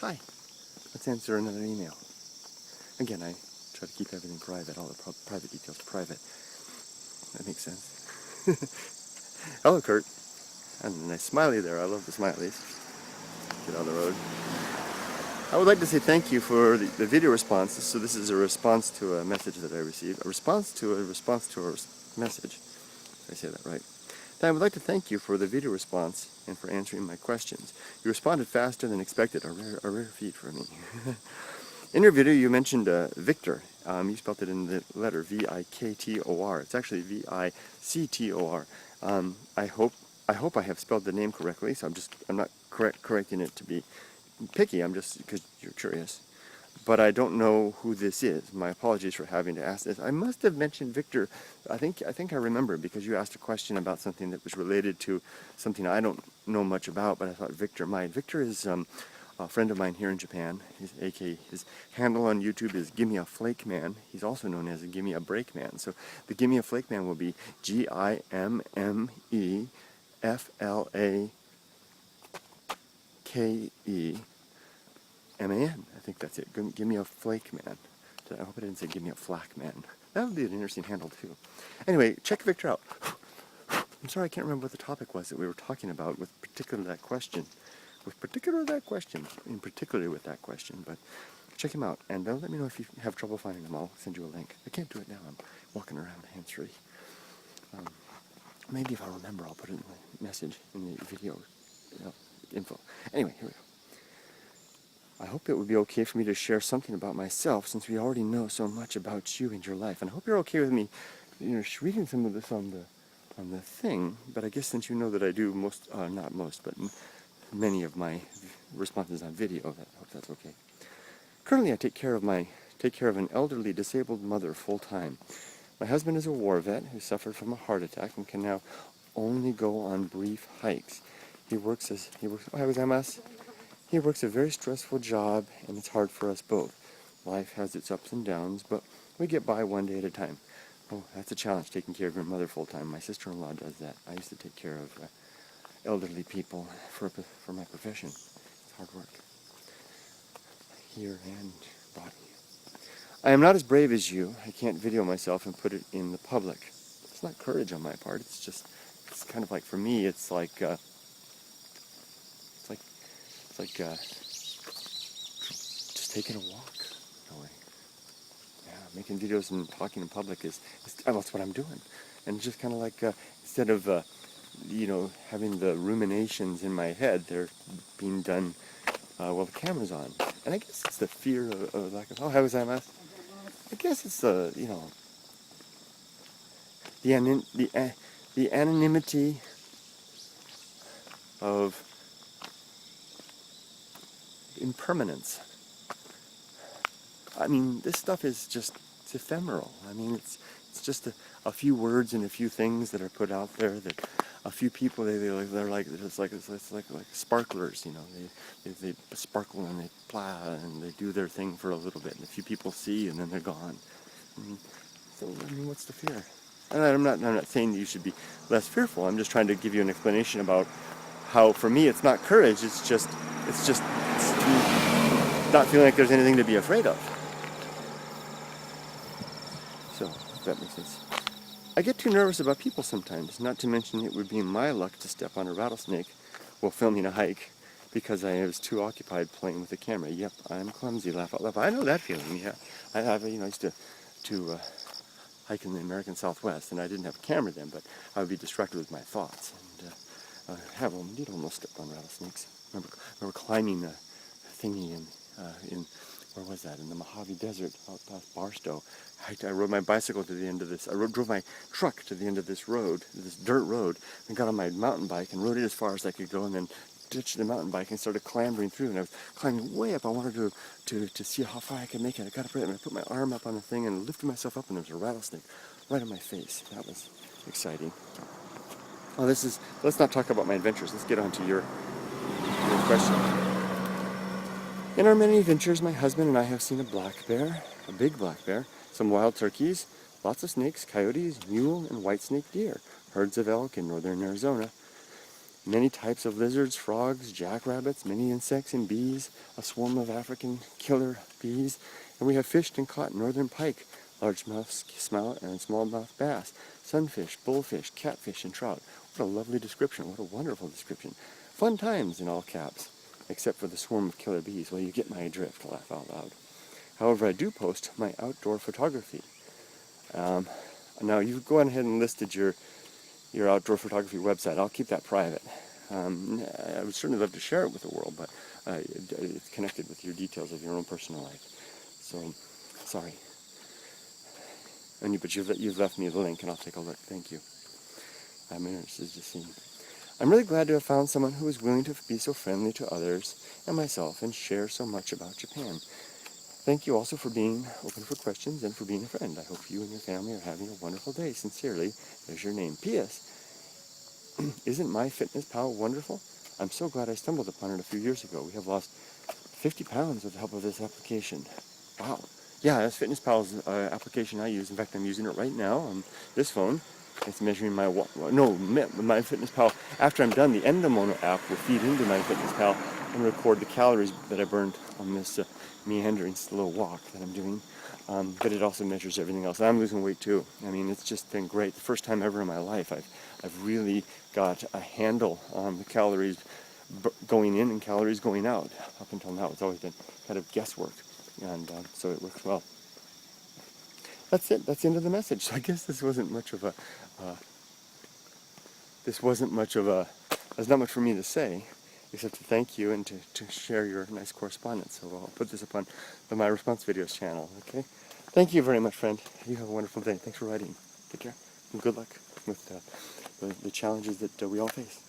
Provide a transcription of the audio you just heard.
Hi, let's answer another email. Again, I try to keep everything private, all the private details private. That makes sense. Hello, Kurt. And a nice smiley there. I love the smileys. Get on the road. I would like to say thank you for the video responses. So this is a response to a message that I received. A response to a message. If I say that right. And I would like to thank you for the video response and for answering my questions. You responded faster than expected, a rare feat for me. In your video, you mentioned Victor. You spelled it in the letter V-I-K-T-O-R. It's actually V-I-C-T-O-R. I hope I have spelled the name correctly. So I'm not correcting it to be picky. I'm just because you're curious. But I don't know who this is. My apologies for having to ask this. I must have mentioned Victor. I think I remember because you asked a question about something that was related to something I don't know much about. But I thought Victor might. Victor is a friend of mine here in Japan. His handle on YouTube is Gimme a Flake Man. He's also known as Gimme a Break Man. So the Gimme a Flake Man will be GIMMEFLAKEMAN. I think that's it. Give me a flake man. I hope I didn't say give me a flack man. That would be an interesting handle too. Anyway, check Victor out. I'm sorry I can't remember what the topic was that we were talking about with particular that question. In particular with that question. But check him out and let me know if you have trouble finding him. I'll send you a link. I can't do it now. I'm walking around hands-free. Maybe if I remember, I'll put it in the message in the video info. Anyway, here we go. I hope it would be okay for me to share something about myself since we already know so much about you and your life. And I hope you're okay with me, reading some of this on the thing. But I guess since you know that I do not most, but many of my responses on video, I hope that's okay. Currently, I take care of an elderly disabled mother full time. My husband is a war vet who suffered from a heart attack and can now only go on brief hikes. He works a very stressful job, and it's hard for us both. Life has its ups and downs, but we get by one day at a time. Oh, that's a challenge, taking care of your mother full time. My sister-in-law does that. I used to take care of elderly people for my profession. It's hard work. Here and body. I am not as brave as you. I can't video myself and put it in the public. It's not courage on my part. It's kind of like, for me, it's like just taking a walk in a way. Yeah, making videos and talking in public that's what I'm doing. And it's just kind of like, instead of, having the ruminations in my head, they're being done while the camera's on. And I guess it's the fear of lack of, how was I, Matt? I guess it's the anonymity of impermanence. I mean, this stuff is it's ephemeral. I mean, it's just a few words and a few things that are put out there that a few people they're like sparklers, they sparkle and they plow and they do their thing for a little bit, and a few people see and then they're gone. So what's the fear? And I'm not saying that you should be less fearful. I'm just trying to give you an explanation about how, for me, it's not courage. It's just not feeling like there's anything to be afraid of. So, if that makes sense. I get too nervous about people sometimes, not to mention it would be my luck to step on a rattlesnake while filming a hike because I was too occupied playing with the camera. Yep, I'm clumsy, laugh out loud. I know that feeling, yeah. I used to hike in the American Southwest, and I didn't have a camera then, but I would be distracted with my thoughts. And did almost step on rattlesnakes. Remember climbing a thingy in where was that? In the Mojave Desert, out past Barstow. I rode my bicycle to the end of this. Drove my truck to the end of this road, this dirt road, and got on my mountain bike and rode it as far as I could go, and then ditched the mountain bike and started clambering through. And I was climbing way up. I wanted to see how far I could make it. I got up and I put my arm up on the thing and lifted myself up, and there was a rattlesnake right on my face. That was exciting. Oh, let's not talk about my adventures. Let's get on to your question. In our many adventures, my husband and I have seen a black bear, a big black bear, some wild turkeys, lots of snakes, coyotes, mule and white snake deer, herds of elk in northern Arizona, many types of lizards, frogs, jackrabbits, many insects and bees, a swarm of African killer bees, and we have fished and caught northern pike, largemouth smout and smallmouth bass, sunfish, bullfish, catfish, and trout. What a lovely description. What a wonderful description. Fun times in all caps, except for the swarm of killer bees. Well, you get my drift, laugh out loud. However, I do post my outdoor photography. Now, you've gone ahead and listed your outdoor photography website. I'll keep that private. I would certainly love to share it with the world, but it's connected with your details of your own personal life. So, sorry. But you've left me the link, and I'll take a look. Thank you. I'm interested to see. I'm really glad to have found someone who is willing to be so friendly to others and myself and share so much about Japan. Thank you also for being open for questions and for being a friend. I hope you and your family are having a wonderful day. Sincerely, there's your name. P.S. Isn't MyFitnessPal wonderful? I'm so glad I stumbled upon it a few years ago. We have lost 50 pounds with the help of this application. Wow. Yeah, that's FitnessPal's application I use. In fact, I'm using it right now on this phone. It's measuring my MyFitnessPal. After I'm done, the Endomono app will feed into MyFitnessPal and record the calories that I burned on this meandering slow walk that I'm doing. But it also measures everything else. I'm losing weight too. I mean, it's just been great. The first time ever in my life, I've really got a handle on the calories going in and calories going out. Up until now, it's always been kind of guesswork, and so it works well. That's it. That's the end of the message. So I guess this wasn't much of a. There's not much for me to say, except to thank you and to share your nice correspondence. So I'll put this up on the My Response Videos channel. Okay. Thank you very much, friend. You have a wonderful day. Thanks for writing. Take care. And good luck with the challenges that we all face.